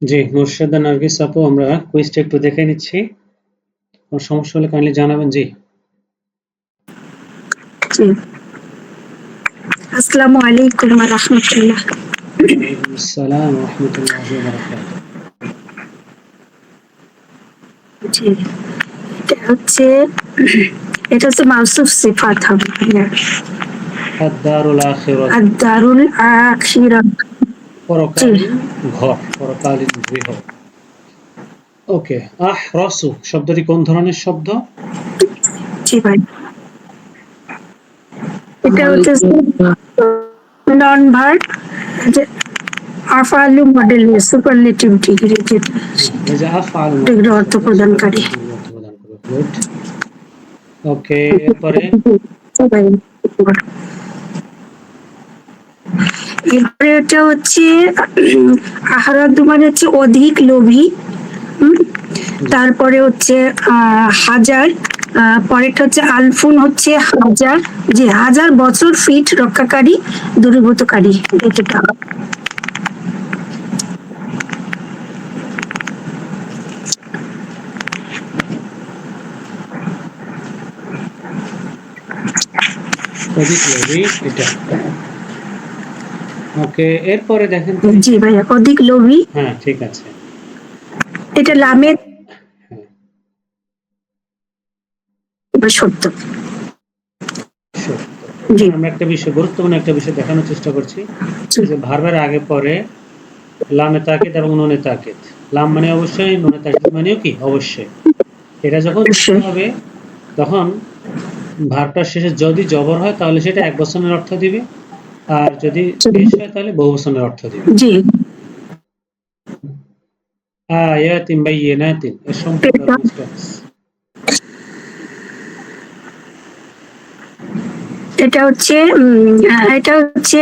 জি, মুর্শেদা নার্গিস আপু, আমরা কুইজটা একটু দেখে নিচ্ছি। কোনো সমস্যা হলে কাইন্ডলি জানাবেন। জি, জি। আসসালামু আলাইকুম ওয়া রাহমাতুল্লাহ। ওয়ালাইকুম আসসালাম ওয়া রাহমাতুল্লাহি ওয়া বারাকাতুহু। জি, এটা হচ্ছে মাউসুফ সিফাত হবে। আদ-দারুল আখিরাত, আদ-দারুল আখিরা। জি, পরকালীন ঘর, পরকালীন গৃহ। ওকে, আহরাসু শব্দটি কোন ধরনের শব্দ? জি ভাই। এটা হচ্ছে নন ভার্ব, যে আফআলু মডেল সুপারলেটিভ ডিগ্রি, যেটা এই যে আফআল ডিগ্রি মডেল অর্থ শব্দ, প্রদানকারী। সুপারলেটিভ অর্থ প্রদান করে। গুড। ওকে, এরপরে এরপরে এটা হচ্ছে আহারাদু মানে হচ্ছে অধিক লোভী। হুম, তারপরে হচ্ছে হাজার, পরেরটা হচ্ছে আলফুন হচ্ছে হাজার, যে হাজার বছর ফিট রক্ষাকারী দূরীভূতকারী, এটা। অধিক লোভী এটা। ওকে, এরপরে দেখেন তো। জি ভাইয়া, অধিক লোভী, হ্যাঁ, ঠিক আছে। এটা লামের হ্যাঁ, সত্য। সত্য। জি, এখন আমরা একটা বিষয়, গুরুত্বপূর্ণ একটা বিষয় দেখানোর চেষ্টা করছি। যে ভার্বের আগে পরে লামে তাকিদ এবং নুনে তাকিদ। লাম মানে অবশ্যই, নুনে তাকিদ মানেও কি অবশ্যই। এটা যখন যুক্ত হবে তখন ভার্বটার শেষে যদি জবর হয় তাহলে সেটা এক বচনের অর্থ দিবে, আর যদি পেশ হয় তাহলে বহু বচনের অর্থ দিবে। জি, আয়াতিন বাইয়িনাতিন এর সম্পূর্ণ ইনস্ট্যান্স। এটা হচ্ছে এটা হচ্ছে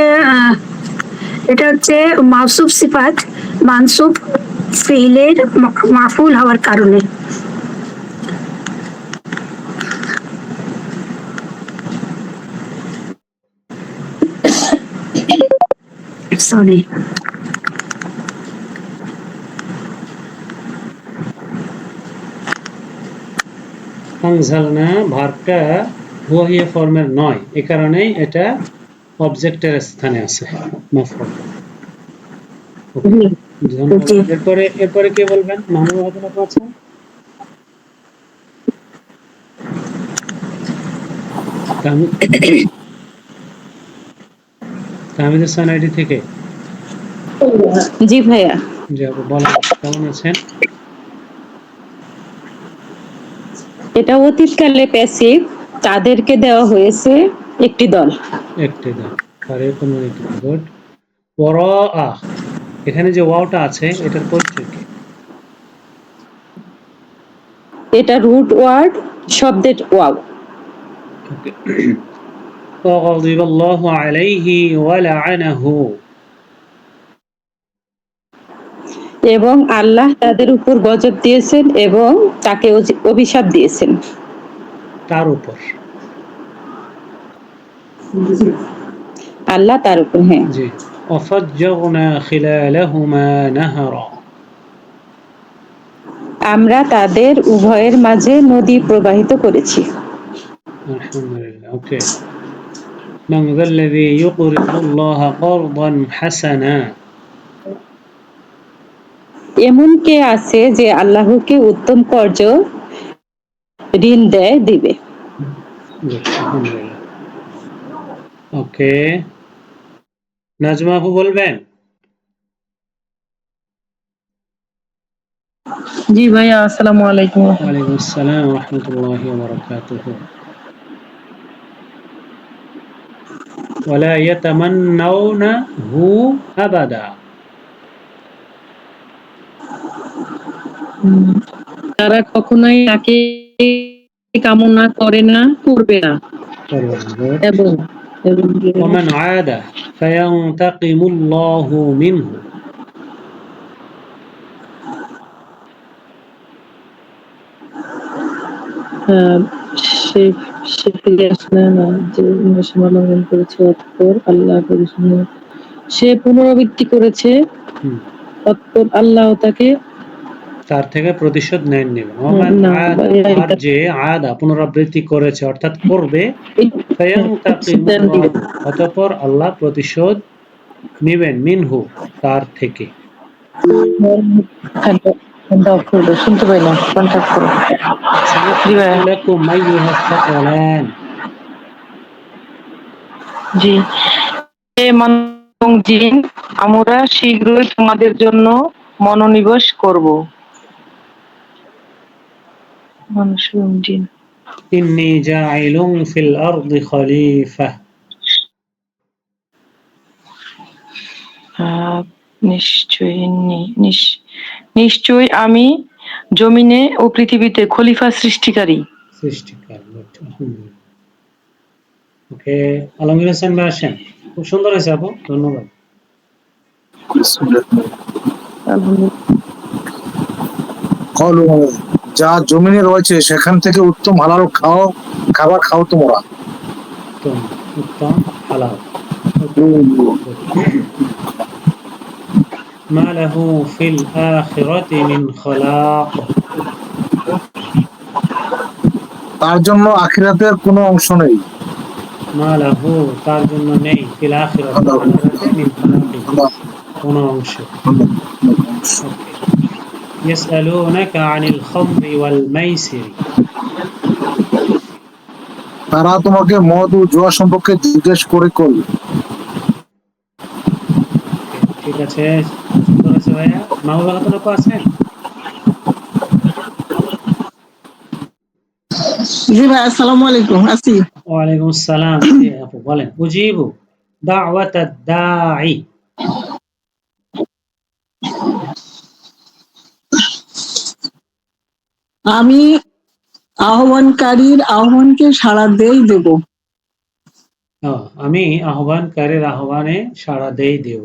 এটা হচ্ছে মাউসুফ সিফাত মানসুব ফেইলের মাফুল হওয়ার কারণে। সরি। আনজালনা ভার্বটা হুয়া হিয়া ফর্মের নয়, এ কারণেই এটা অবজেক্টের স্থানে আছে, মাফউল। ওকে, ধন্যবাদ। এরপরে এরপরে কে বলবেন? মাহমুদ হাসান আপু আছেন? তাহমিদ হাসান আইডি থেকে। জি ভাইয়া, জি আপু, বলেন কেমন আছেন? এটা অতীতকালে প্যাসিভ, তাদেরকে দেওয়া হয়েছে একটি দল। একটি দান ফারিকুন, গুড। ওয়ারাআ, এখানে যে ওয়াওটা আছে এটার পরিচয় কি? এটা রুট ওয়ার্ড, শব্দের ওয়াও। ওকে, ওয়াগাদিবাল্লাহু আলাইহি ওয়া লাআনাহু। এবং আল্লাহ তাদের উপর গজব দিয়েছেন এবং তাকে অভিশাপ দিয়েছেন। তার উপর। আল্লাহ তার উপর, হ্যাঁ। জি। ওয়াফাজ্জারনা খিলালাহুমা নাহরা। আমরা তাদের উভয়ের মাঝে নদী প্রবাহিত করেছি। আলহামদুলিল্লাহ। ওকে, মান যাল্লাযী ইউকরিদুল্লাহা কারদান হাসানা। এমন কে আছে যে আল্লাহকে উত্তম কর্জ ঋণ দিবে। গুড, আলহামদুলিল্লাহ। ওকে, নাজমা আপু বলবেন? জি ভাইয়া, আসসালামু আলাইকুম। ওয়ালাইকুম আসসালাম ওয়া রাহমাতুল্লাহি ওয়া বারাকাতুহু। ওয়ালা ইয়াতামান্নাউনাহু আবাদা। তারা কখনোই তাকে কামনা করে না, করবে না। গুড। এবং এবং ওয়ামান আদা ফায়ান্তাকিমুল্লাহু মিনহু। আহ, সে সে ফিরে আসলে না, যে সীমা লঙ্ঘন করেছে, অতঃপর আল্লাহ পরিশোধ, সে পুনরাবৃত্তি করেছে। অতঃপর আল্লাহ তাকে তার থেকে প্রতিশোধ নেবেন। ওমান না আদা, আর যে আদা পুনরাবৃত্তি করেছে অর্থাৎ করবে, ফায়ান্তাকিমু দেন দিবেন। অতঃপর আল্লাহ প্রতিশোধ নেবেন মিনহু তার থেকে। শুনতে পাই না, কন্ট্যাক্ট করো। সানাফরুগু লাকুম আইয়ুহাস সাকালান। জি, হে মানুষ এবং জিন, আমরা শীঘ্রই তোমাদের জন্য মনোনিবেশ করব। মানুষ এবং জিন। ইন্নী জাইলুন ফিল আরদি খলিফা। নিশ্চয়ই আমি জমিনে ও পৃথিবীতে খলিফা সৃষ্টিকারী। ওকে, আলমগীর হোসেন ভাই আসেন। খুব সুন্দর হয়েছে আপু, ধন্যবাদ। কলু, যা জমিনে রয়েছে সেখান থেকে উত্তম হালাল খাবার খাও তোমরা। উত্তম হালাল। মা লাহু ফিল আখিরাতি মিন খলাক। তার জন্য আখিরাতের কোনো অংশ নেই। মা লাহু তার জন্য নেই, ফিল আখিরাতি আখিরাতে মিন খলাকিন কোনো অংশ। ওকে, ইয়াসআলুনাকা আনিল খামরি ওয়াল মাইসিরি। তারা তোমাকে মদ ও জুয়া সম্পর্কে জিজ্ঞেস করবে। ঠিক আছে, সুন্দর আছে ভাইয়া। মাহবুবা খাতুন আপু আছেন? জি ভাই, আসসালামু আলাইকুম। আছি। ওয়ালাইকুম আসসালাম। জি আপু বলেন। উজিবু দাওয়াতাদ দাঈ। আমি আহ্বানকারীর আহ্বানকে সাড়া দেব। আমি আহ্বানকারীর আহ্বানে সাড়া দেব।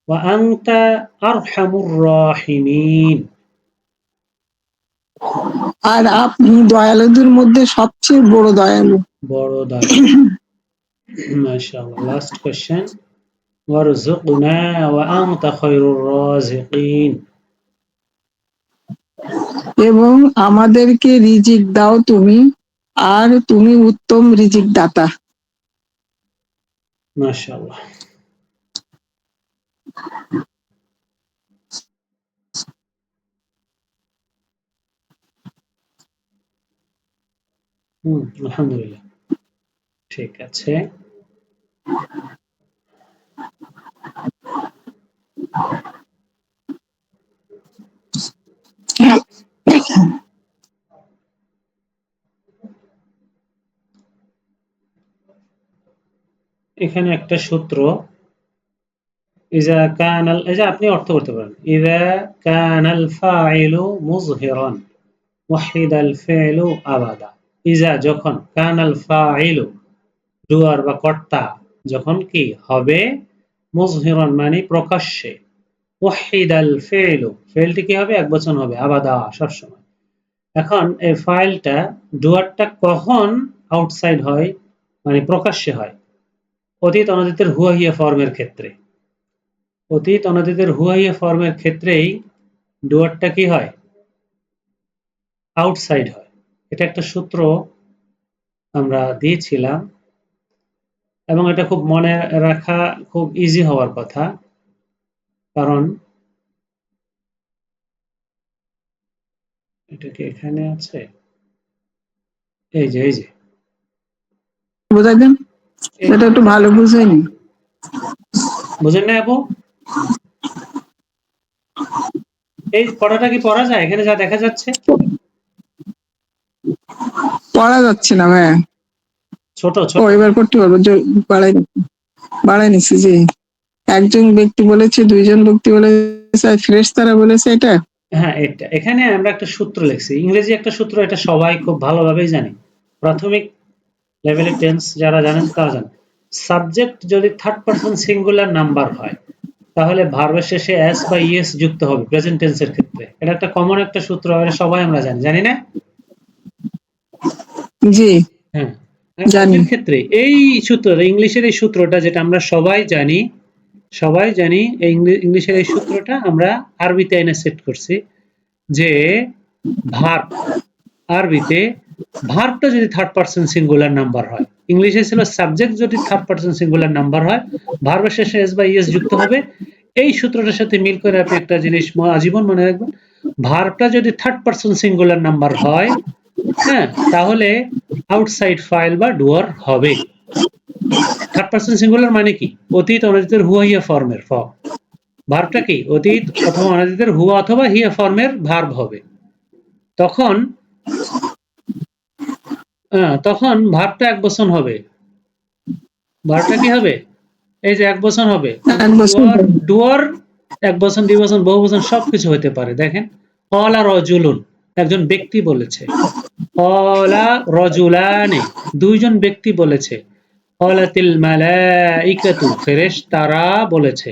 ওয়া আনতা আরহামুর রাহিমিন। আর আপনি দয়ালুদের মধ্যে সবচেয়ে বড় দয়ালু। বড় দয়ালু। মাশাআল্লাহ। Last question. ওয়ারযুকনা ওয়া আনতা খায়রুর রাযিকিন। এবং আমাদেরকে রিজিক দাও তুমি, আর তুমি উত্তম রিজিক দাতা। মাশাআল্লাহ। আলহামদুলিল্লাহ, ঠিক আছে। এখানে একটা সূত্র, ইজা কানাল, এই যে আপনি অর্থ করতে পারেন। ইজা কানাল ফাইলু মুযহিরান ওয়াহিদাল ফি'লু আবাদা। ইজা যখন, কানাল ফাইলু ডুয়ার বা কর্তা যখন কি হবে, মুযহিরান মানে প্রকাশ্যে, ওয়াহিদাল ফি'লু ফি'লটি কি হবে, একবচন হবে, আবাদা সবসময়। এখন এই ফাইলটা ডুয়ারটা কখন আউটসাইড হয়, মানে প্রকাশ্যে হয়? অতীত অনাদিতের হুয়া হিয়া ফর্মের ক্ষেত্রে। অতীত অনাদিতের হুয়া হিয়া ফর্মের ক্ষেত্রেই ডুয়ারটা কি হয়, আউটসাইড হয়। এটা একটা সূত্র আমরা দিয়েছিলাম এবং এটা খুব মনে রাখা খুব ইজি হওয়ার কথা, কারণ এটা কি এখানে আছে, এই যে বোঝাই দেন, এটা একটু ভালো বুঝাইনি। বুঝেন না আপু? এই পড়াটা কি পড়া যায় এখানে যা দেখা যাচ্ছে? পড়া যাচ্ছে না ভাই। ছোট ও এবার করতে পারবো, বাড়াই নিছি। জি, একজন ব্যক্তি বলেছে, দুইজন ব্যক্তি বলেছে, ফেরেশতারা বলেছে এটা। হ্যাঁ, এটা এখানে আমরা একটা সূত্র লিখছি, ইংরেজি একটা সূত্র, এটা সবাই খুব ভালোভাবেই জানি। প্রাথমিক লেভেলের টেন্স যারা জানেন তারা জানেন। সাবজেক্ট যদি থার্ড পারসন সিঙ্গুলার নাম্বার হয়, তাহলে ভার্বের শেষে এস বা ইএস যুক্ত হবে প্রেজেন্ট টেন্সের ক্ষেত্রে। এটা একটা কমন একটা সূত্র, এটা সবাই আমরা জানি, জানি না? জি। হ্যাঁ, জানি। কাজের ক্ষেত্রে এই সূত্র, ইংলিশের এই সূত্রটা যেটা আমরা সবাই জানি, এই ইংলিশের এই সূত্রটা আমরা আরবিতে এনে সেট করছি যে ভার্ব, আরবিতে ভার্বটা যদি থার্ড পারসন সিঙ্গুলার নাম্বার হয়, ইংলিশে ছিল সাবজেক্ট যদি থার্ড পারসন সিঙ্গুলার নাম্বার হয়, ভার্বের শেষে এস বা ইএস যুক্ত হবে। এই সূত্রটার সাথে মিল করে আপনি একটা জিনিস আজীবন মনে রাখবেন, ভার্বটা যদি থার্ড পারসন সিঙ্গুলার নাম্বার হয়, হ্যাঁ, তাহলে আউটসাইড ফাইল বা ডুয়ার হবে। থার্ড পারসন সিঙ্গুলার মানে কি? অতীত অনাতীতের হুয়া হিয়া ফর্মের ফর্ম। ভার্বটা কি? অতীত অথবা অনাতীতের হুয়া অথবা হিয়া ফর্মের ভার্ব হবে। তখন ভার্বটা এক বচন হবে। ভার্বটা কি হবে? এই যে এক বচন হবে। এক বছর ডুয়ার এক বচন, দুই বচন, বহু বচন সবকিছু হতে পারে। দেখেন, ক্বালা রাজুলুন, একজন ব্যক্তি বলেছে। ক্বালা রাজুলানি, দুইজন ব্যক্তি বলেছে। ক্বালাতিল মালাইকাতু, ফেরেশতারা বলেছে।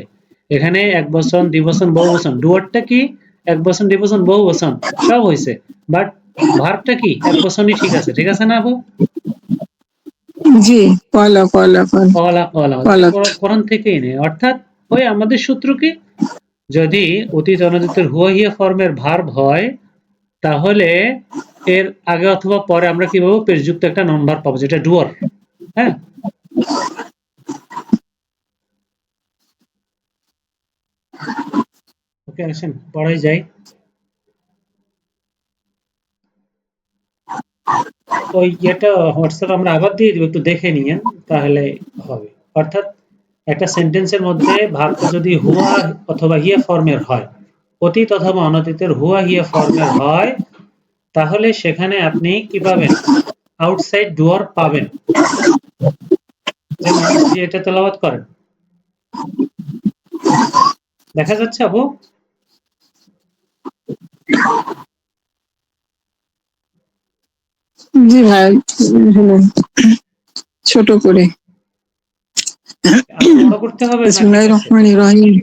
এখানে এক বচন, দুই বচন, বহু বচন। ডুয়ারটা কি? এক বচন, দুই বচন, বহু বচন সব হয়েছে, বাট ভার্বটা কি? এক বচনই ঠিক আছে। ঠিক আছে না আপু? জি, কলা কলা কলা কলা কলা কোরআন থেকেই নেই। অর্থাৎ ওই আমাদের সূত্র কি, যদি অতীত অনাতীতের হুয়া হিয়া ফর্মের ভার্ব হয়, তাহলে এর আগে অথবা পরে আমরা কি পাবো? পেশযুক্ত একটা নন ভার্ব পাবো, যেটা ডুয়ার। হ্যাঁ, ওকে, আসেন পড়াই যাই। ওই এটা হোয়াটসঅ্যাপ আমরা আবার দিয়ে দিব, একটু দেখে নিয়েন তাহলে হবে। অর্থাৎ একটা সেন্টেন্সের মধ্যে ভার্বটা যদি হুয়া অথবা হিয়া ফর্মের হয়, অতীত অথবা অনাতীতের হুয়া হিয়া ফর্মের হয়, তাহলে সেখানে আপনি কি পাবেন? আউটসাইড ডুয়ার পাবেন। যেমন যে এটা তেলাওয়াত করেন, দেখা যাচ্ছে আপু? জি ভাই, হলো ছোট করে। আরো বড় করতে হবে না? ঠিক বিসমিল্লাহির আছে, রহমানির রহিম।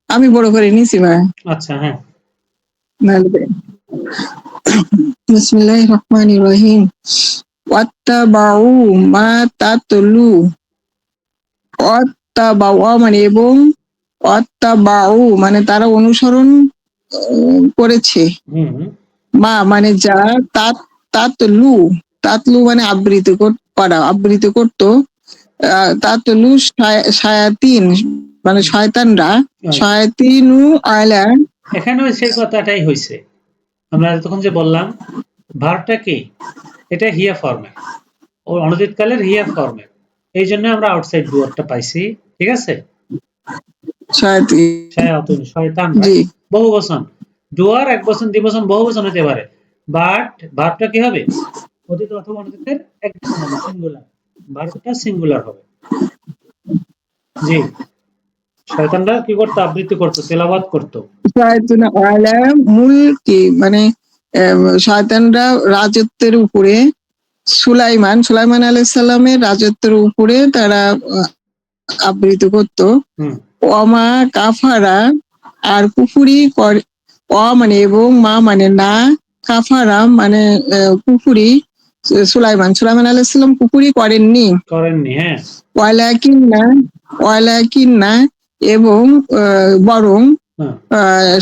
আমি বড় করে নিছি ভাই। আচ্ছা, হ্যাঁ, বিসমিল্লাহির রহমানির রহিম। ওয়াত্তাবাউ মা তাতলু, ওয়াত্তাবাউ মানে এবং, ওয়াত্তাবাউ মানে তারা অনুসরণ করেছে, হুম, মা মানে যা, তাতলু, তাতলু মানে করা, আবৃত করতো। তাতলু শায়াতিন মানে শয়তানরা, শায়াতিনু আলা। এখানেও সেই কথাটাই হয়েছে। আমরা তখন যে বললাম ভার্বটা কি, এটা হিয়া ফর্মের, ও অনাদিত কালের হিয়া ফর্মের, এই জন্য আমরা আউটসাইড ডুয়ারটা পাইছি। ঠিক আছে, শায়াতুন শয়তান, জি, বহু বচন। ডুয়ার এক বচন, দুই বচন, বহু বচন হতে পারে, বাট ভার্বটা কি হবে? অতীত অথবা অনাদিতের এক বচন হবে, সিঙ্গুলার। ভার্বটা সিঙ্গুলার হবে। জি, শয়তানরা কি করতো? আবৃত্তি করতো, তেলাওয়াত করতো। শায়াতুন আলা মুলকি মানে শয়তানরা রাজত্বের উপরে, সুলাইমান আলাইহিস সালামের রাজত্বের উপরে তারা আবৃত করত। ওমা কাফারা, আর কুফুরি করে, অ মানে এবং, মা মানে না, কাফারা মানে কুফুরি, সুলাইমান আলাইহিস সালাম কুফুরি করেননি। হ্যাঁ, ওয়ালাকিন্না এবং বরং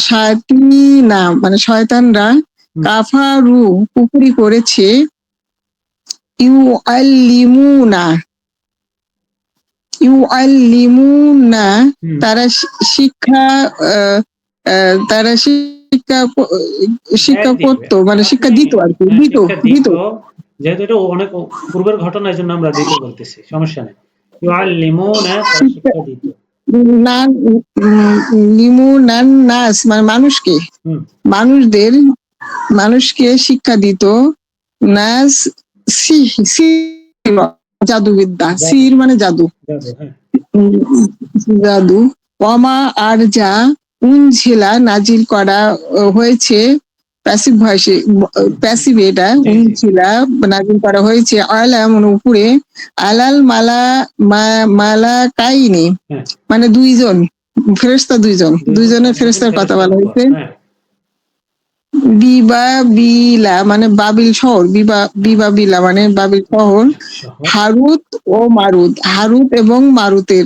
শায়াতিনা মানে শয়তানরা, কাফারু কুফরি করেছে, ইউআল্লিমুনা তারা শিক্ষা করতো, মানে শিক্ষা দিত আর কি, দিত। যেহেতু এটা অনেক পূর্বের ঘটনা, এই জন্য আমরা দিতে বলতেছি, সমস্যা নেই। ইউআল্লিমুনা, তারা শিক্ষা দিত। নাস মানে মানুষকে শিক্ষা দিত। নাস জাদুবিদ্যা, সির মানে জাদু, জাদু। ওমা আর যা উনঝিলা নাজিল করা হয়েছে, প্যাসিভ ভয়েসে, প্যাসিভ এটা, উনঝিলা নাজিল করা হয়েছে, আলাম উপরে, আলাল মালাকাইনি মানে দুইজন ফেরেশতা, দুইজনের ফেরেশতার কথা বলা হয়েছে। বিবাবিলা মানে বাবিল শহর, বিবাবিলা মানে বাবিল শহর। শহর। হারুত ও মারুত, হারুত এবং মারুতের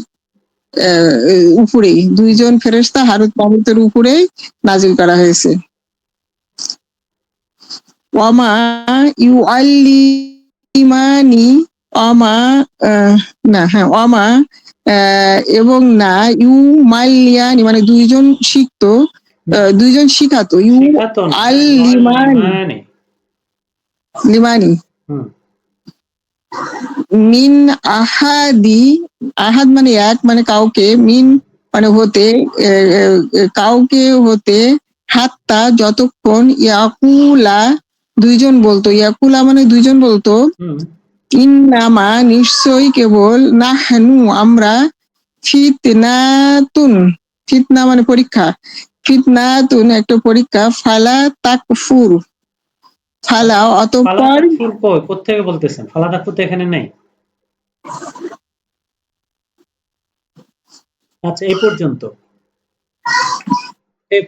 উপরেই, দুইজন ফেরেশতা হারুত মারুতের উপরেই নাজিল করা হয়েছে। ওয়ামা ইউআল্লিমানি, অমা না, হ্যাঁ, অমা এবং না, ইউ মাল্লিয়ানি মানে দুইজন শিখতো, দুইজন শিখাতো, ইউ শিখাতো না, আল্লিমানি, ইউআল্লিমানি। লিমানি হুম। মিন আহাদি, আহাদ মানে এক মানে কাউকে, মিন মানে হতে, কাউকে হতে, হাত্তা যতক্ষণ, ইয়াকুলা দুইজন বলতো, ইয়াকুলা মানে দুইজন বলতো, হুম। ইন্নামা নিশ্চয়ই কেবল, নাহনু আমরা, ফিতনাতুন, ফিতনা মানে পরীক্ষা, ফিতনাতুন একটা পরীক্ষা, ফালা তাকফুর, ফালা ফালা অতঃপর, তাকফুর কই, কোত্থেকে বলতেছেন? ফালা তাকফুর তো এখানে নেই। আচ্ছা, এই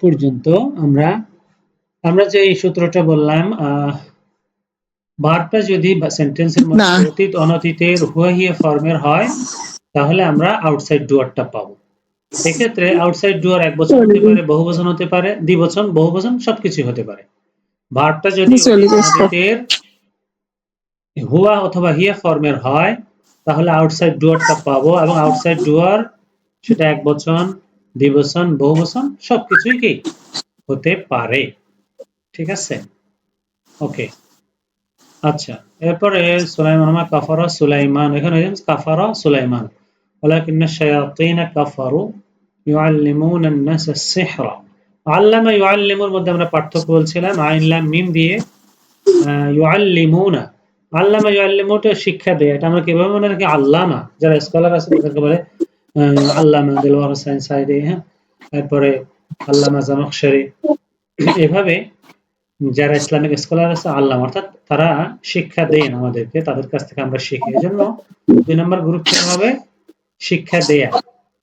পর্যন্ত আমরা আমরা যে এই সূত্রটা বললাম, ভার্বটা যদি সেন্টেন্সের না মধ্যে অতীত অনতীতের হুয়া হিয়া ফর্মের হয়, তাহলে আমরা আউটসাইড ডুয়ারটা পাবো। এক্ষেত্রে আউটসাইড ডুয়ার এক বচন হতে পারে, বহু বচন হতে পারে, দ্বিবচন, বহু বচন সবকিছু হতে পারে। ভার্বটা যদি চলে অতীত গেছে। অনতীতের হুয়া অথবা হিয়া ফর্মের হয়, তাহলে আউটসাইড ডুয়ারটা পাবো, এবং আউটসাইড ডুয়ার সেটা এক বচন, দ্বিবচন, বহু বচন সবকিছুই কি হতে পারে। ঠিক আছে, ওকে। আচ্ছা, এরপরে সুলাইমান কাফারা সুলাইমান, এখানে কাফারা সুলাইমান, ওয়ালাকিন্না শায়াতিনা কাফারু ইউআল্লিমুনা আন-নাস আস-সিহরা। আল্লামা ইউআল্লিমুর মধ্যে আমরা পার্থক্য বলছিলাম, আইন লাম মিম দিয়ে ইউআল্লিমুনা, আল্লামা ইউআল্লিমুটা শিক্ষা দেয়। এটা আমরা কিভাবে মনে রাখি? আল্লামা, যারা স্কলার আছে তাদেরকে বলে আল্লামা দিলওয়ার হোসেন সাইদি, হ্যাঁ, তারপরে আল্লামা জামাখশরী, এভাবে যারা ইসলামিক স্কলার আছে আল্লামা, অর্থাৎ তারা শিক্ষা দেন আমাদেরকে, তাদের কাছ থেকে আমরা শিখি। এই জন্য 2 নম্বর গ্রুপ হবে শিক্ষা দেয়া,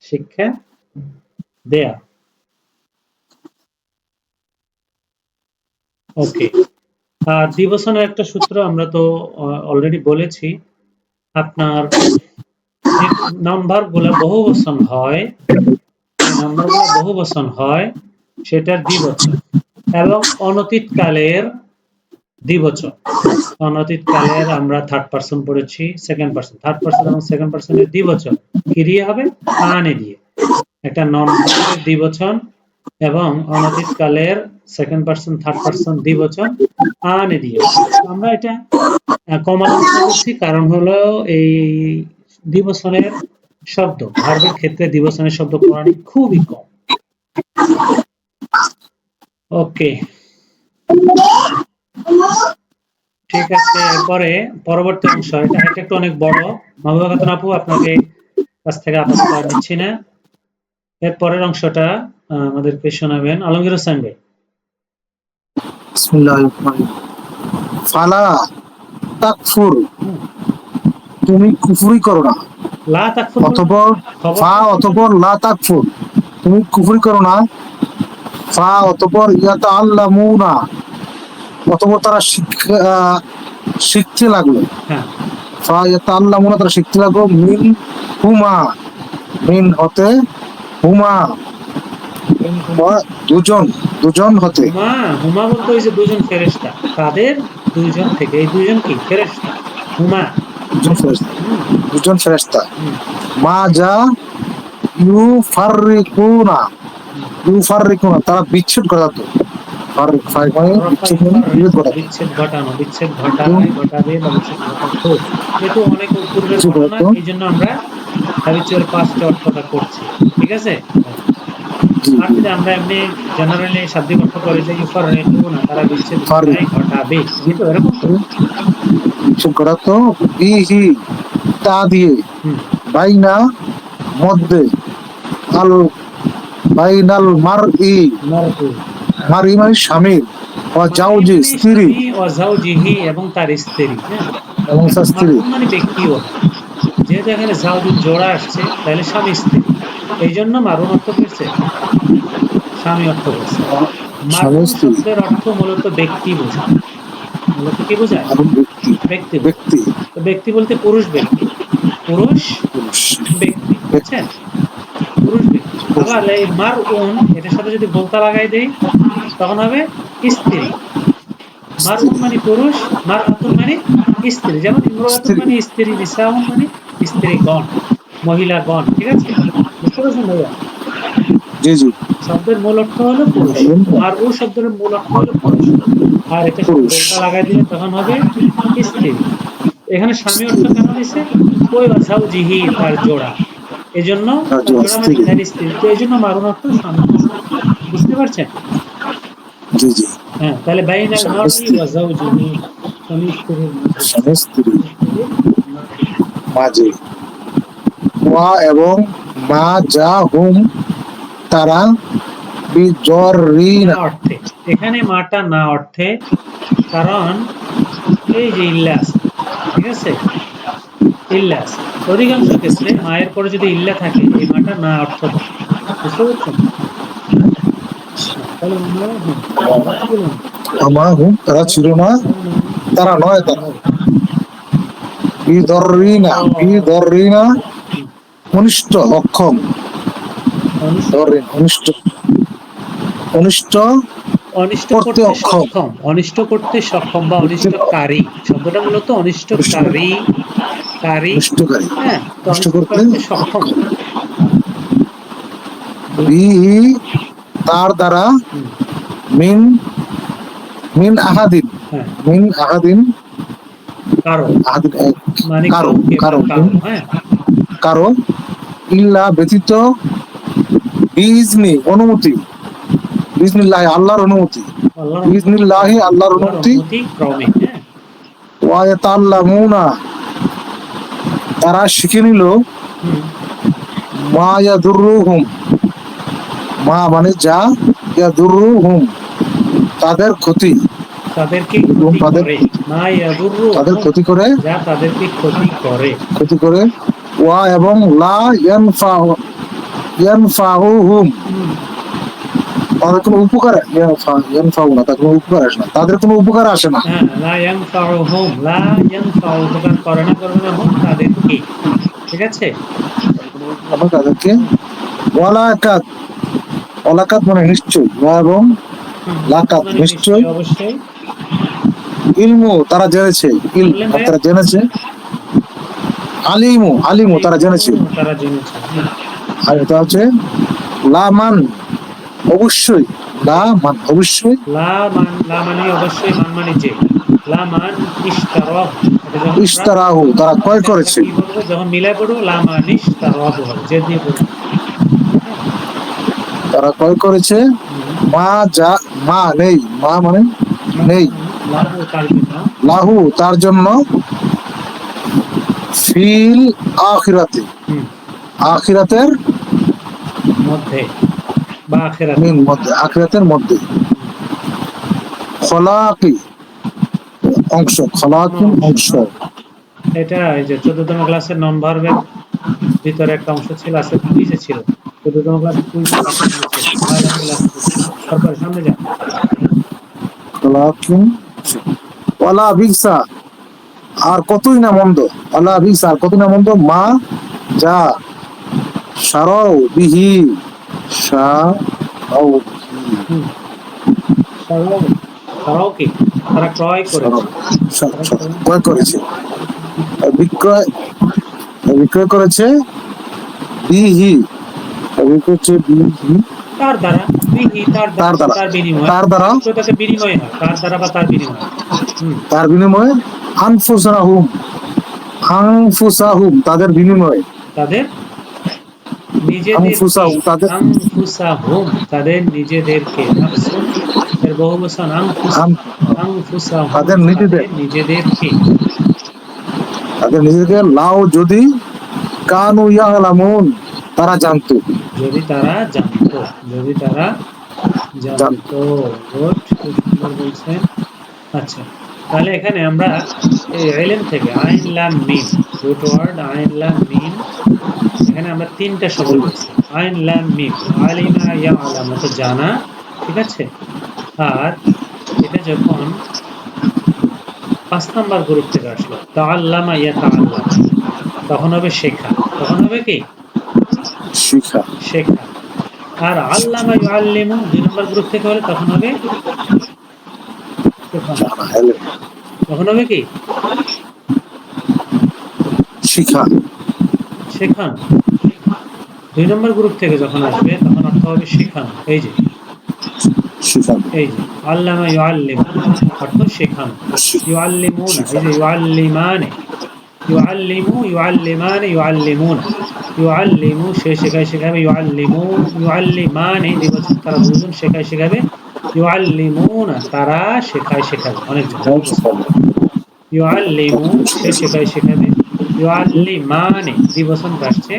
শিক্ষা দেয়া। ওকে। আর দ্বিবচনের একটা সূত্র আমরা তো অলরেডি বলেছি, আপনার যে নাম্বার গুলা বহু বচন হয়, যে নাম্বার গুলা বহু বচন হয় সেটার দ্বিবচন, এবং অনতীত কালের দ্বিবচন। অনতীত কালের আমরা থার্ড পারসন পড়েছি, সেকেন্ড পারসন, থার্ড পারসন এবং সেকেন্ড পারসনের দ্বিবচন কি দিয়ে হবে? আনে দিয়ে। একটা নন ভার্বের দ্বিবচন এবং অনতীত কালের সেকেন্ড পারসন, থার্ড পারসন দ্বিবচন আনে দিয়ে। আমরা এটা কমন আলোচনা করছি, কারণ হলো এই দ্বিবচনের শব্দ, ভার্বের ক্ষেত্রে দ্বিবচনের শব্দ কোরআনে খুবই কম। ওকে, ঠিক আছে। এরপরে পরবর্তী অংশ, এটা একটু অনেক বড়, মাহবুবা খাতুন আপু আপনাকে কাছ থেকে আপাতত আর নিচ্ছি না। এর পরের অংশটা আমাদেরকে শোনাবেন আলমগীর হোসেন ভাই। বিসমিল্লাহির রহমানির রহিম। ফালা তাকফুর, তুমি কুফরি করো না, লা তাকফুর, অতঃপর ফা, অতঃপর লা তাকফুর, তুমি কুফরি করো না, ফা অতঃপর ইয়াতাআল্লামুনা, অতঃপর তারা শিখতে লাগলো, হ্যাঁ, ফা ইয়াতাআল্লামুনা তারা শিখতে লাগলো, মিন হুমা, মিন হতে, হুমা, মিন হুমা দুজন, দুজন হতে, হুমা, হুমা বলতে ওই যে দুজন ফেরেশতা, তাদের দুইজন থেকে, এই দুইজন কি ফেরেশতা, হুমা, দুজন ফেরেশতা, হুম, দুজন ফেরেশতা, হুম, মা যা ইউফাররিকুনা, হুম। ইউফাররিকুনা তারা বিচ্ছেদ ঘটাতো, বিচ্ছেদ ঘটানো, বিচ্ছেদ ঘটায়, ঘটাবে বা বিচ্ছেদ ঘটাতো, যেহেতু অনেক পূর্বের ঘটনা, এই জন্য আমরা হ্যাবিচুয়াল পাস্টে অর্থটা করছি। ঠিক আছে, আর যদি আমরা এমনি জেনারেলি শাব্দিক অর্থ করি যে ইউফাররিকুনা, তারা বিচ্ছেদ ঘটায়, ঘটাবে, কিন্তু এরকম তো বিচ্ছেদ ঘটাতো, বিহি তা দিয়ে, হুম, বাইনা মধ্যে, আল বাইনাল মারই, মারউ, মারই মানে স্বামী, ও জাউজি স্ত্রী, স্বামী ও জাওজিহি এবং তার স্ত্রী, হ্যাঁ, এবং তার স্ত্রী, মারউ মানে ব্যক্তিও হয়, যেহেতু এখানে জাওজুর জোড়া আসছে তাহলে স্বামী স্ত্রী, এই জন্য মারুন অর্থ করছে, স্বামী অর্থ করছে। মারহুম স্বামী স্ত্রী শব্দের অর্থ মূলত ব্যক্তি বোঝায়। মূলত কি বোঝায়? এবং ব্যক্তি ব্যক্তি বোঝায়। ব্যক্তি তো ব্যক্তি বলতে পুরুষ ব্যক্তি, পুরুষ পুরুষ ব্যক্তি, বুঝছেন? পুরুষ ব্যক্তি। আবার এই মারউন এটার সাথে যদি বোলতা লাগাই দেই তখন হবে স্ত্রী। মারউন মানে পুরুষ, মারআতুন মানে স্ত্রী। যেমন ইমরাতুন স্ত্রী মানে স্ত্রী, নিসাউন মানে স্ত্রীগণ, মহিলাগণ। ঠিক আছে? বুঝতে পারছেন ভাইয়া? জি জি শব্দের মূল অর্থ হলো পুরুষ। মারউ শব্দের মূল অর্থ হলো পুরুষ। আর এটার সাথে পুরুষ বোলতা লাগাই দিলে তখন হবে স্ত্রী। এখানে স্বামী অর্থ স্ত্রী কেন দিছে? ওই ওয়াজাউজিহি, তার জোড়া। এজন্য তার তার জোড়া মানে স্ত্রী তার স্ত্রী। তো এজন্য মারুন অর্থ স্বামী। বুঝতে পারছেন? জি জি হ্যাঁ, তাহলে বাইনাল স্বামী মারই স্ত্রী ওয়া যাওজিহি, স্বামী স্ত্রীর মাঝে, স্বামী স্ত্রী স্বামী স্ত্রীর মাঝে। মাঝে ওয়া এবং মা যা হুম তারা না বিজরিনা অর্থে, এখানে মাটা না অর্থে, কারণ এই যে ইল্লা আছে, ঠিক আছে? ইল্লা আছে। অধিকাংশ ক্ষেত্রে মায়ের পরে যদি ইল্লা থাকে এই মাটা না অর্থ দেয়। বুঝতে পারছেন? তাহলে আমরা তারা ছিল না, আমা হুম তারা ছিল না তারা নয় তারা বিদরিনা অনিষ্ট অক্ষম অনিষ্ট অনিষ্ট অনিষ্ট করতে করতে অক্ষম সক্ষম, অনিষ্ট করতে সক্ষম বা অনিষ্টকারী শব্দটা মূলত অনিষ্টকারী, কারী। অনিষ্টকারী হ্যাঁ, তো অনিষ্ট অনিষ্ট করতে করতে সক্ষম। বিহি তার দ্বারা হুম, মিন মিন আহাদিন হ্যাঁ, মিন আহাদিন কারো আহাদিন মানে কারো কাউকে বা কারো কারো, হ্যাঁ, কারো ইল্লা ব্যতীত বিইজনি অনুমতি বিইজনিল্লাহি আল্লাহর অনুমতি আল্লাহর অনুমতি বিইজনিল্লাহি ক্রমে, আল্লাহর আল্লাহর অনুমতি অনুমতি ক্রমে, হ্যাঁ, ওয়া ইয়াতাল্লামুনা তারা শিখে নিল হুম, মা ইয়াদুররুহুম মা মানে যা ইয়াদুররুহুম তাদের ক্ষতি তাদেরকে এবং ক্ষতি তাদের করে, মা তাদের ইয়াদুররুহুম, ক্ষতি করে যা তাদেরকে ক্ষতি করে, ওয়া এবং লা ইয়ানফাহুহুম হুম, তাদের কোনো উপকার ইয়ানফাউ না তাদের কোনো উপকার আসে না তাদের কোনো উপকার আসে না হ্যাঁ, লা ইয়ানফাউহুম, লা ইয়ানফাউ উপকার করে না, করবে না হুম তাদেরকে। ঠিক আছে? তাদেরকে হুম, ওয়ালাকাত ওয়ালাকাত মানে নিশ্চয় ওয়া এবং হুম, লাকাত মানে নিশ্চয় নিশ্চয়ই, অবশ্যই। ইলমু তারা জেনেছে কি বললেন ভাইয়া? তারা জেনেছে আলিমু আলিমু তারা জেনেছে তারা জেনেছে। হুম। আর এটা হচ্ছে লামান অবশ্যই লামান অবশ্যই লা মানে অবশ্যই, মান মানে যে। লা মান ইশতারাহু। এটা যখন আমরা ইশতারাহু তারা ক্রয় এটা আমরা করেছে কি বলবো? যখন মিলাই পড়বো লা মান ইশতারাহু হবে। জেদ দিয়ে পড়বো। হ্যাঁ? তারা ক্রয় করেছে হুম। মা যা মা নেই মা মানে মা নেই মানে লাহু তার জন্য, লাহু তার জন্য ফিল আখিরাতে হুম, আখিরাতের মধ্যে বা আখিরাতে। মধ্যে আখিরাতের মধ্যে হুম। খলাকি অংশ কোনো খলাকি অংশ হ্যাঁ। এটা এই যে 14তম ক্লাসের নন ভার্বের ভিতরে একটা অংশ ছিল, আছে কুইজে ছিল। 14তম ক্লাসের কুইজে একটা ছিল। Biological acid. তারপরে সামনে যান। খলাকি ওয়ালা বিগসা আর কতই না মন্দ ওয়ালা বিগসা আর কতই না মন্দ মা যা সারাও বিহি সারাও হুম। তারাও, তারাও কি? তারা ক্রয় করেছে। তারা ক্রয় করেছে বিক্রয় বিক্রয় করেছে বিহি বিক্রয় করেছে বিহি তার দ্বারা, বিহি তার দ্বারা, তার দ্বারা তার বিনিময়। তার দ্বারা বিক্রয়টাতে বিনিময় হয়। তার দ্বারা বা তার বিনিময়। হুম। তার বিনিময়ে আনফুসাহুম তাদের বিনিময়ে তাদের নিজেদেরকে, আনফুসাহুম তাদের আনফুসাহুম তাদের নিজেদেরকে, নাফসুন এর বহুবচন আনফুস, আন- আনফুসাহুম তাদের নিজেদের তাদের নিজেদেরকে। তাদের নিজেদেরকে লাও যদি কানু ইয়ালামুন তারা জানতো যদি তারা জানতো, যদি তারা জানতো জানতো। গুড, খুব সুন্দর বলছেন। আচ্ছা, তাহলে এখানে আমরা এই ইলম থেকে আইন লাম মিম, রুট ওয়ার্ড আইন লাম মিম, এখানে আমরা তিনটা শব্দ পেয়েছি। আইন লাম মিম, আলিমা ইয়ালামু তো জানা, ঠিক আছে? আর এটা যখন 5 নাম্বার গ্রুপ থেকে আসলো তাআল্লামা ইয়াতাআল্লাম, তখন হবে শেখা। তখন হবে কি? শিখা। শেখা। আর আল্লামা ইউআল্লিমু 2 নম্বর গ্রুপ থেকে হলে তখন হবে শেখানো। তখন হবে কি? শিখা। শেখানো। 2 নম্বর গ্রুপ থেকে যখন আসবে তখন অর্থ হবে শেখানো। এই যে শিখা। এই যে আল্লামা ইউআল্লিমু অর্থ শেখানো। ইউআল্লিমুনা, এই যে ইউআল্লিমানে, ইউআল্লিমু, ইউআল্লিমানে, ইউআল্লিমুনা। ইউআল্লিমু সে শেখায় শেখাবে, ইউআল্লিমু, ইউআল্লিমানে দ্বিবচন তারা দুজন শেখায় শেখাবে, ইউআল্লিমুনা তারা শেখায় শেখাবে অনেকজন। ইউআল্লিমু সে শেখায় শেখাবে, ইউআল্লিমানে দ্বিবচন আসছে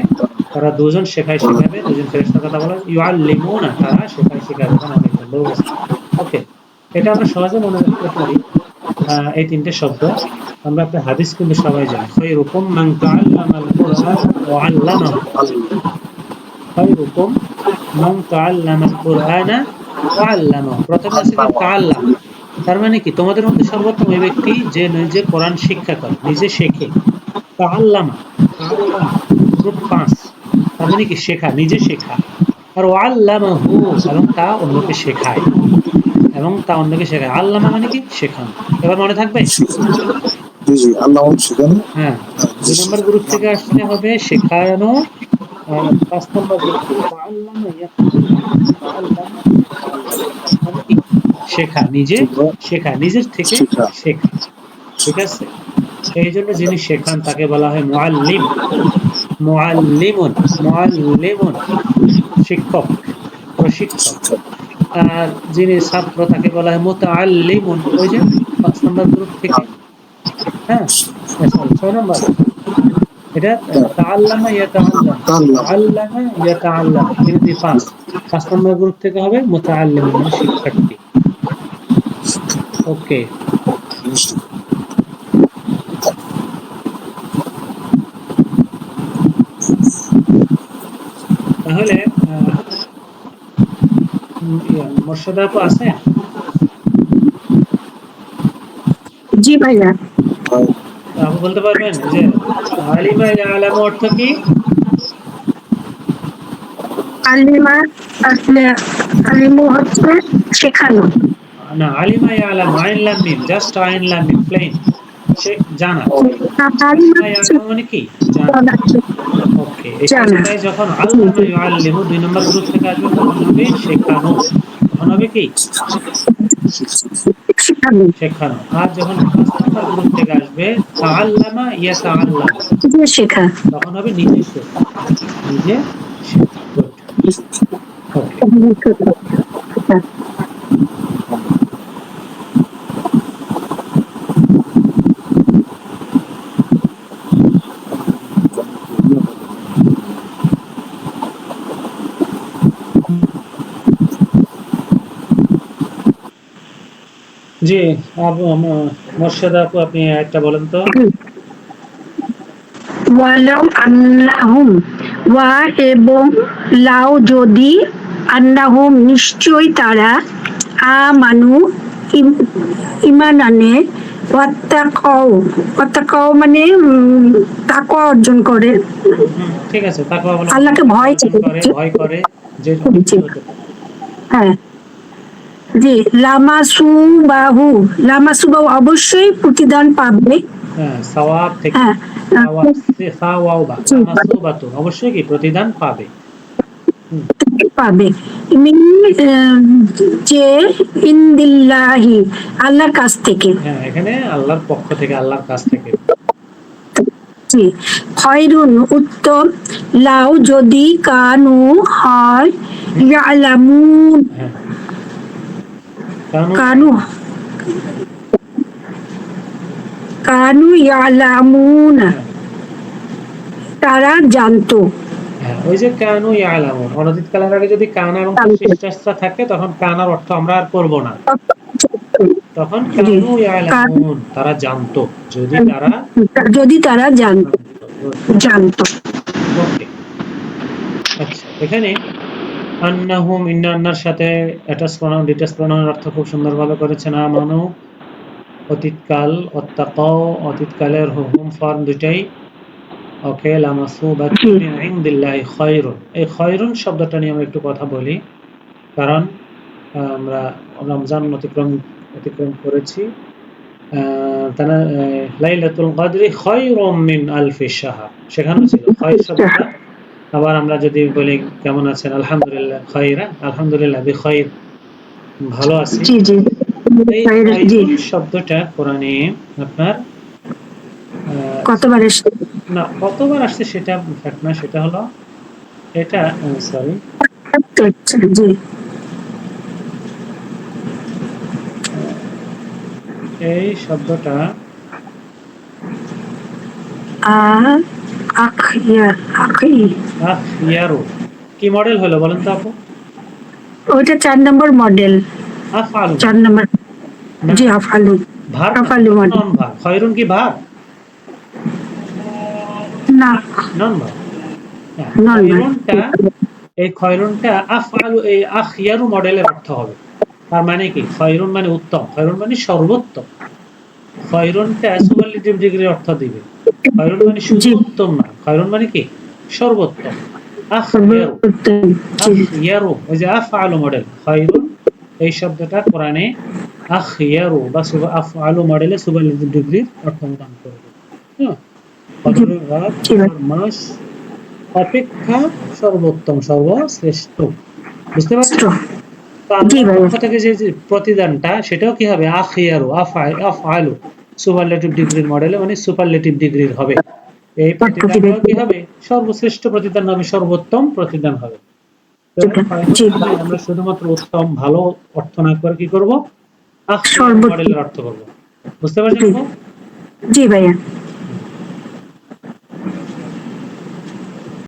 তারা দুজন শেখায় শেখাবে, দুজন ফেরেশতার কথা বলা, ইউআল্লিমুনা তারা শেখায় শেখাবে অনেকজন লোক আছে। ওকে, এটা আমরা সহজে মনে রাখতে পারি। এই 3টে শব্দ আমরা একটা হাদিস কিন্তু সবাই জানি, খায়রুকুম মান তাআল্লামাল কুরআন ওয়া আল্লামাহু, খায়রুকুম মান তাআল্লামাল কুরআনা ওয়া আল্লামাহু। প্রথমে আছে তাআল্লাম, তার মানে কি তোমাদের মধ্যে সর্বোত্তম ওই ব্যক্তি যে নিজে কোরআন শিক্ষা করে, নিজে শেখে। তাআল্লামা, গ্রুপ 5, তার মানে কি শেখা, নিজে শেখা। আর ওয়া আল্লামাহু এবং তা অন্যকে শেখায়, এবং তা অন্যকে শেখায়। আল্লামা মানে কি? শেখানো। এবার মনে থাকবে? জি জি, আল্লাহ শেখানো। হ্যাঁ, 2 নম্বর গ্রুপ থেকে আসতে হবে শেখানো। 5 নম্বর গ্রুপ থেকে তাআল্লামা তাআল্লামা মানে কি? শেখা, নিজে শেখা, নিজের থেকে শেখা। ঠিক আছে? এই জন্য যিনি শেখান তাকে বলা হয় মুআল্লিম। মুআল্লিমুন, মুআল্লিমুন শিক্ষক, প্রশিক্ষক। আর যিনি ছাত্র তাকে বলা হয় মুতাআল্লিমুন। ওই যে 5 নম্বর গ্রুপ থেকে, হ্যাঁ 6 নম্বর, এটা তাআল্লামা ইয়াতাআল্লাম, তাআল্লামা ইয়াতাআল্লাম, কিন্তু 5 নম্বর গ্রুপ থেকে হবে মুতাআল্লিমুন মানে শিক্ষার্থী। ওকে, তাহলে মোর্শেদা আপু আছে? জি ভাইয়া। আপু বলতে পারবেন যে আলিমা ইয়ালামু অর্থ কি? আলিমা আসলে আলিমু হচ্ছে শেখানো। না, আলিমা ইয়ালামু আইন লাম মিম, জাস্ট আইন লাম মিম প্লেন, সে জানা। আলিমা ইয়ালামু মানে কি? জানা। ওকে, এটাই যখন আল্লামা ইউআল্লিমু 2 নম্বর গ্রুপ থেকে আসবে তখন হবে শেখানো। তখন হবে কি? শেখানো। আর যখন 5 নম্বর গ্রুপ থেকে আসবে তাআল্লামা ইয়াতাআল্লাম, শেখা, তখন হবে নিজে শেখা, নিজে শেখা। ওকে, জি আপু, মোর্শেদা আপু আপনি একটা বলেন তো। ওয়ালাউ আন্নাহুম, ওয়া এবং লাউ যদি, আন্নাহুম নিশ্চয় তারা, আমানু ঈমান আনে, ওয়াত্তাকাও মানে তাকওয়া অর্জন করে। ঠিক আছে, তাকওয়া বলা আল্লাহকে ভয় করে, ভয় করে, যে হ্যাঁ জি। লামাসুবাহু, লামাসুবাহু অবশ্যই প্রতিদান পাবে। হ্যাঁ, সওয়াব থেকে, হ্যাঁ, সাওয়াবা, মাসুবাতু অবশ্যই কি প্রতিদান পাবে। পাবে। যে ইনদিল্লাহি আল্লাহর কাছ থেকে। হ্যাঁ, এখানে আল্লাহর পক্ষ থেকে, আল্লাহর কাছ থেকে। জি, খয়রুন উত্তম, লাউ যদি, কানু হয়, ইয়ালামুন হ্যাঁ, কানু ইয়ালামুন তারা জানতো। হ্যাঁ, ওই যে কানু ইয়ালামুন, অনধিক কালের আগে যদি কানা এবং শিষ্টাস্ত্রা থাকে তখন কানার অর্থ আমরা আর করব না, তখন কানু ইয়ালামুন তারা জানতো, যদি তারা জানতো। ওকে, আচ্ছা, এখানে আন্নাহুম ইন্না আন্নার সাথে অ্যাটাচ প্রনাউন ডিটাচ প্রনাউনের অর্থ খুব সুন্দরভাবে করেছেন। আমানু অতীতকাল, অত্তাকাও অতীতকালের, হুম ফর্ম দুটাই ওকে। লামাসুবাতুন মিন ইনদিল্লাহি খায়রুন, এই খায়রুন শব্দটা নিয়ে আমরা একটু কথা বলি, কারণ আমরা রমজান অতিক্রম করেছি। তারা লাইলাতুল কদরি খায়রুম মিন আলফি শাহর, সেখানেও ছিল খায়র শব্দটা। আবার আমরা যদি বলি কেমন আছেন, আলহামদুলিল্লাহ খায়রা, আলহামদুলিল্লাহ বিখায়র, ভালো আছি। জি জি এই জি। খায়রুন শব্দটা কোরআনে আপনার কতবার এসে না কতবার আসছে সেটা ফ্যাক্ট না, সেটা হলো এটা সরি জি এই শব্দটা আখিয়ারু কি মডেল হলো বলেন তো আপু? ওইটা 4 নম্বর মডেল। আফআলু 4 নম্বর না, জি আফআলু। ভার আফআলু মডেল নন ভার। খায়রুন কি ভার? না, নন ভার। নন ভার। খায়রুনটা, এই খায়রুনটা আফআলু এই আখিয়ারু মডেলের অর্থ হবে। তার মানে কি? খায়রুন মানে উত্তম, খায়রুন মানে সর্বোত্তম। খায়রুনটা সুপারলেটিভ ডিগ্রির অর্থ দিবে। খায়রুন মানে শুধু জি উত্তম না, খায়রুন মানে কি? সর্বোত্তম। আখিয়ারু, জি আখিয়ারু ওই যে আফআলু মডেল, খায়রুন এই শব্দটা কোরআনে আখিয়ারু বা আফআলু মডেলে সুপারলেটিভ ডিগ্রির অর্থ প্রদান করবে। হ্যাঁ, কদরের রাত জি ভাই। মাস অপেক্ষা সর্বোত্তম, সর্বশ্রেষ্ঠ। বুঝতে পারছো? তো জি আল্লাহর ভাই। পক্ষ থেকে যে প্রতিদানটা সেটাও কি হবে? আখিয়ারু, আফআলু সুপারলেটিভ ডিগ্রির মডেলে মানে সুপারলেটিভ ডিগ্রির হবে। এই প্রতিদানটাও কি হবে? সর্বশ্রেষ্ঠ প্রতিদান হবে, সর্বোত্তম প্রতিদান হবে। তো জি আমরা শুধুমাত্র উত্তম ভালো অর্থ না করে কি করব? আখিয়ারু সর্বোত্তম। মডেলের অর্থ করব। বুঝতে পারছেন? জি ভাইয়া।